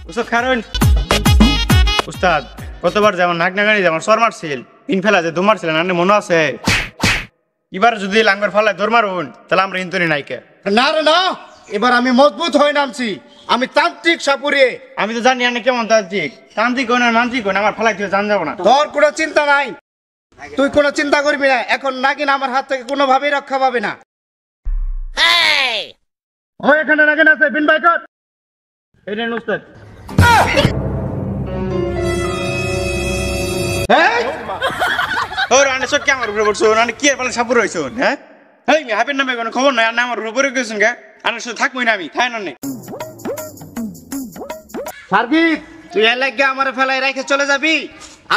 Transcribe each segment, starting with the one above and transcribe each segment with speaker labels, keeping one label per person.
Speaker 1: ওসব কারণ উস্তাদ কতবার যে আমার নাক নাগানি যে আমার সর মারছিল পিন ফেলা যে দৌড় মারছিলেন আপনি মনে আছে এবার যদি লাঙ্গর ফালায় দৌড় মারুন তাহলে আমরা ইন্তনি নাইকে
Speaker 2: না রে না এবার আমি মজবুত হয়ে নামছি আমি তান্ত্রিক সাপুরে
Speaker 1: আমি তো জানি আপনি কেমন তান্ত্রিক তান্ত্রিক কোন আর মান্ত্রিক কোন আমার ফালাই জান যাব না
Speaker 2: তোর কোনো চিন্তা নাই তুই কোনো চিন্তা করবি না এখন নাগিন আমার হাত থেকে কোনোভাবেই রক্ষা পাবে না ও এখানে নাগিন আছে বিন ভাই কর
Speaker 1: এই নেন উস্তাদ
Speaker 2: এই
Speaker 1: ওর আনে সব কি আমার উপরে পড়ছো আনে কি পালে সাপুর হইছো হ্যাঁ এই মি হাবির নামে কোনো খবর নাই আর আমার উপরে গেছেন কে আনে শুধু থাকবই না আমি তাই না
Speaker 2: সার্গিত তুই এর লাগে আমার ফেলাই রেখে চলে যাবি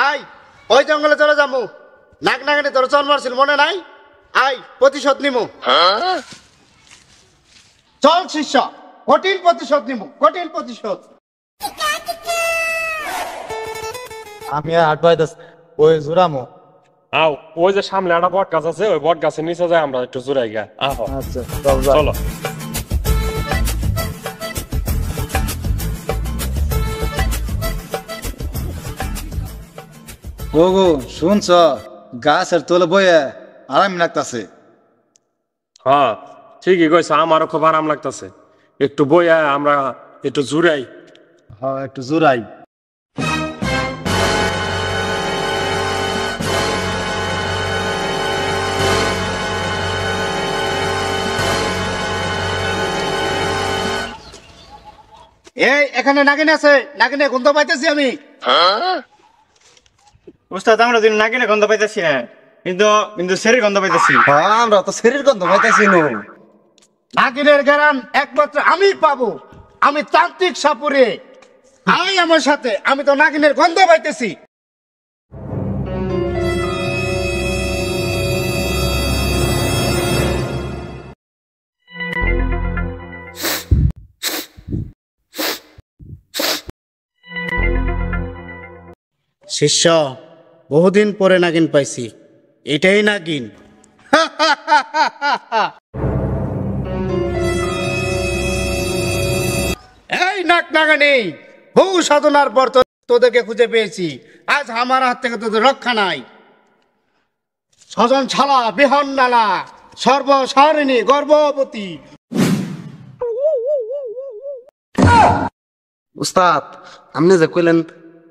Speaker 2: আয় ওই জঙ্গলে চলে যাবো নাক নাগানি তোর চল মারছিল মনে নাই আয় প্রতিশোধ নিমু চল শিষ্য কঠিন প্রতিশোধ নিমু কঠিন প্রতিশোধ
Speaker 3: আমি আর আটবাইতাস ওই জুরামো
Speaker 4: আও ওই যে সামনে একটা বট গাছ আছে ওই বট গাছের নিচে যায় আমরা একটু জোরাই গা আহো
Speaker 3: আচ্ছা
Speaker 4: চলো
Speaker 3: ওগো শুনছ গাছের তোলে বয়ে আরাম লাগতাছে
Speaker 4: হ্যাঁ ঠিকই কইছো আমারও খুব আরাম লাগতেছে একটু বইয়া আমরা একটু জুড়াই
Speaker 3: হ্যাঁ একটু জোরাই
Speaker 2: এই এখানে নাগিন আছে নাগিনে গন্ধ পাইতেছি আমি
Speaker 1: উস্তাদ আমরা দিন নাকিনে গন্ধ পাইতেছি না কিন্তু কিন্তু শরীর গন্ধ পাইতেছি
Speaker 3: হ্যাঁ আমরা তো শরীর গন্ধ পাইতেছি নো
Speaker 2: নাগিনের গ্রাম একমাত্র আমি পাবো আমি তান্ত্রিক সাপুরে আয় আমার সাথে আমি তো নাগিনের গন্ধ পাইতেছি শিষ্য বহুদিন পরে নাগিন পাইছি এটাই নাগিন এই নাক নাগানি বহু সাধনার পর তোদেরকে খুঁজে পেয়েছি আজ আমার হাত থেকে তোদের রক্ষা নাই স্বজন ছাড়া বিহন নালা সর্বসারিণী গর্ভবতী
Speaker 5: উস্তাদ আপনি যে কইলেন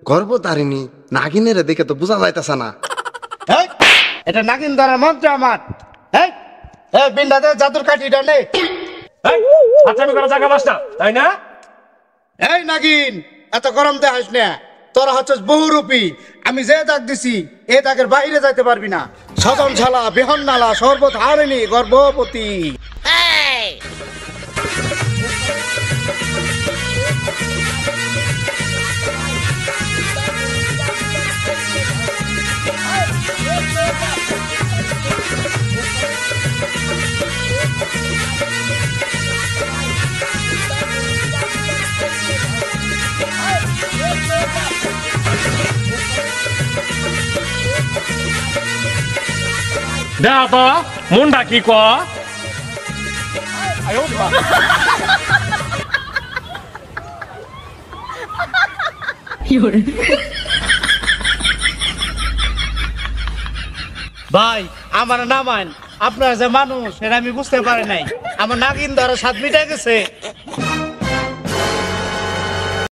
Speaker 5: গর্ভধারিণী নাগিনের দেখে তো বোঝা যাইতেছে না
Speaker 2: এই, এটা নাগিন দ্বারা মন্ত্র আমার এই বিন্দাতে জাদুর কাঠিটা নে
Speaker 4: হাতছানি করা জায়গা বাসটা তাই না
Speaker 2: এই নাগিন এত গরম দেখাস না তোরা হচ্ছিস বহুরূপী আমি যে দাগ দিছি এই দাগের বাইরে যাইতে পারবি না স্বজন ছালা বিহন নালা সর্বধারিণী গর্ভবতী
Speaker 4: দেখ তো মুন্ডা কি ক
Speaker 2: ভাই আমার নামান আপনার যে মানুষ এটা আমি বুঝতে পারি নাই আমার নাগিন ধরো 7 মিটার গেছে